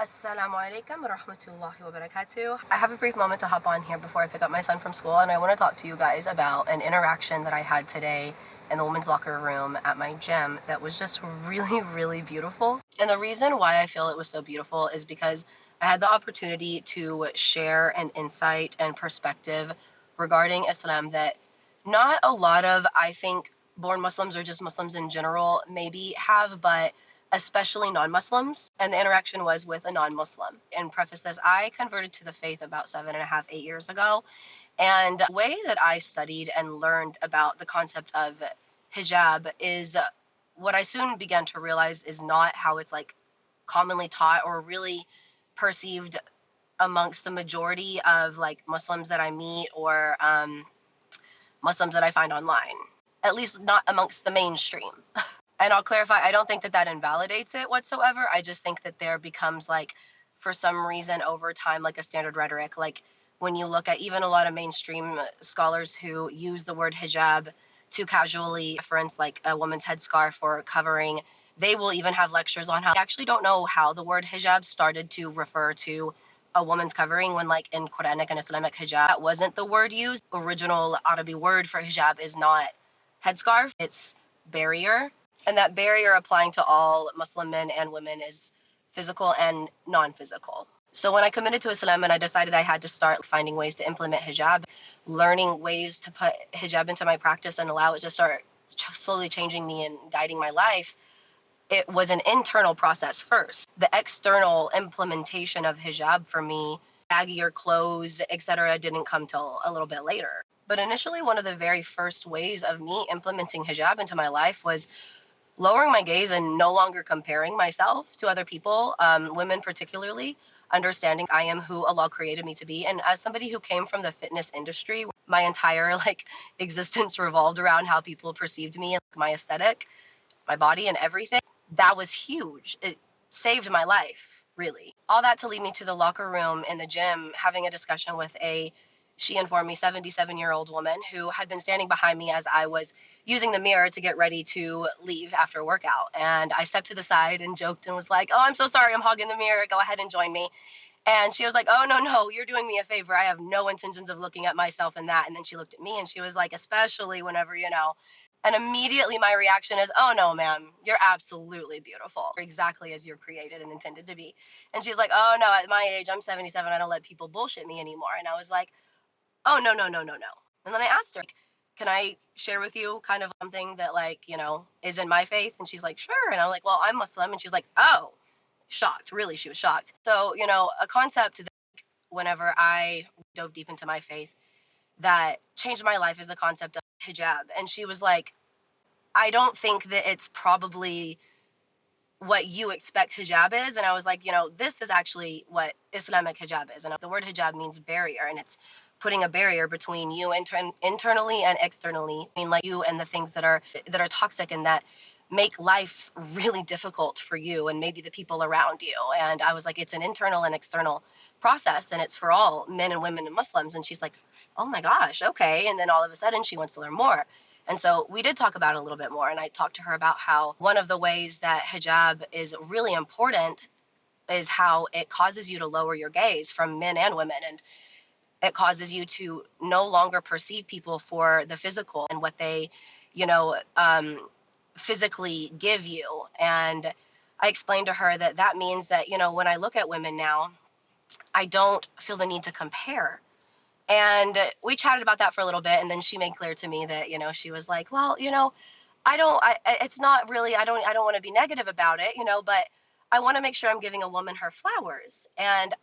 Assalamu alaikum wa rahmatullahi wa barakatuh. I have a brief moment to hop on here before I pick up my son from school, and I want to talk to you guys about an interaction that I had today in the women's locker room at my gym that was just really, really beautiful. And the reason why I feel it was so beautiful is because I had the opportunity to share an insight and perspective regarding Islam that not a lot of, I think, born Muslims or just Muslims in general maybe have, but especially non-Muslims. And the interaction was with a non-Muslim. And preface this, I converted to the faith about 7.5, 8 years ago. And the way that I studied and learned about the concept of hijab is what I soon began to realize is not how it's like commonly taught or really perceived amongst the majority of like Muslims that I meet or Muslims that I find online, at least not amongst the mainstream. And I'll clarify, I don't think that that invalidates it whatsoever. I just think that there becomes like, for some reason over time, like a standard rhetoric. Like when you look at even a lot of mainstream scholars who use the word hijab to casually reference like a woman's headscarf or covering, they will even have lectures on how they actually don't know how the word hijab started to refer to a woman's covering when like in Quranic and Islamic hijab, that wasn't the word used. Original Arabic word for hijab is not headscarf, it's barrier. And that barrier applying to all Muslim men and women is physical and non-physical. So when I committed to Islam and I decided I had to start finding ways to implement hijab, learning ways to put hijab into my practice and allow it to start slowly changing me and guiding my life, it was an internal process first. The external implementation of hijab for me, baggier clothes, etc., didn't come till a little bit later. But initially, one of the very first ways of me implementing hijab into my life was lowering my gaze and no longer comparing myself to other people, women particularly, understanding I am who Allah created me to be. And as somebody who came from the fitness industry, my entire like existence revolved around how people perceived me and my aesthetic, my body and everything. That was huge. It saved my life, really. All that to lead me to the locker room in the gym, having a discussion with she informed me, 77-year-old woman who had been standing behind me as I was using the mirror to get ready to leave after a workout. And I stepped to the side and joked and was like, "Oh, I'm so sorry, I'm hogging the mirror. Go ahead and join me." And she was like, "Oh, no, you're doing me a favor. I have no intentions of looking at myself in that." And then she looked at me and she was like, "Especially whenever, you know." And immediately my reaction is, "Oh, no, ma'am, you're absolutely beautiful. Exactly as you're created and intended to be." And she's like, "Oh, no, at my age, I'm 77. I don't let people bullshit me anymore." And I was like, "Oh, no. And then I asked her, "Can I share with you kind of something that like, you know, is in my faith?" And she's like, "Sure." And I'm like, "Well, I'm Muslim." And she's like, "Oh," shocked. Really, she was shocked. So, you know, a concept that whenever I dove deep into my faith that changed my life is the concept of hijab. And she was like, "I don't think that it's probably what you expect hijab is." And I was like, you know, this is actually what Islamic hijab is. And the word hijab means barrier, and it's putting a barrier between you internally and externally. I mean, like you and the things that are toxic and that make life really difficult for you and maybe the people around you. And I was like, it's an internal and external process, and it's for all men and women and Muslims. And she's like, "Oh my gosh, okay." And then all of a sudden she wants to learn more. And so we did talk about it a little bit more, and I talked to her about how one of the ways that hijab is really important is how it causes you to lower your gaze from men and women, and it causes you to no longer perceive people for the physical and what they, you know, physically give you. And I explained to her that that means that, you know, when I look at women now, I don't feel the need to compare. And we chatted about that for a little bit, and then she made clear to me that, you know, she was like, "Well, you know, it's not really, I don't want to be negative about it, you know, but I want to make sure I'm giving a woman her flowers." And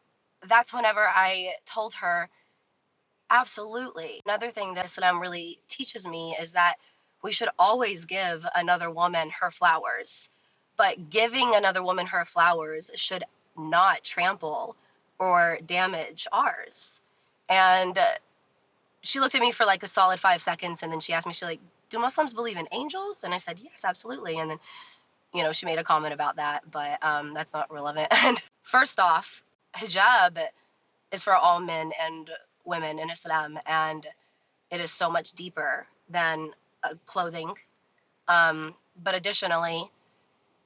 that's whenever I told her, absolutely. Another thing that Islam really teaches me is that we should always give another woman her flowers, but giving another woman her flowers should not trample or damage ours. And she looked at me for like a solid 5 seconds, and then she asked me, she's like, "Do Muslims believe in angels?" And I said, "Yes, absolutely." And then, you know, she made a comment about that, but that's not relevant. And first off, hijab is for all men and women in Islam, and it is so much deeper than clothing. But additionally,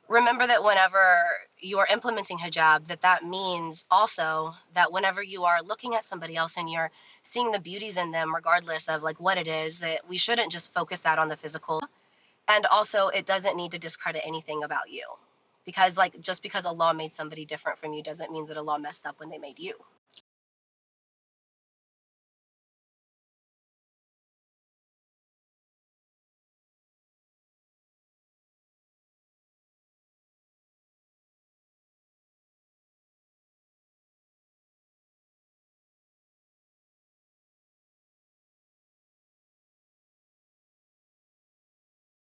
remember that whenever you are implementing hijab, that means also that whenever you are looking at somebody else and you're seeing the beauties in them, regardless of like what it is, that we shouldn't just focus that on the physical. And also, it doesn't need to discredit anything about you. Because like just because Allah made somebody different from you doesn't mean that Allah messed up when they made you.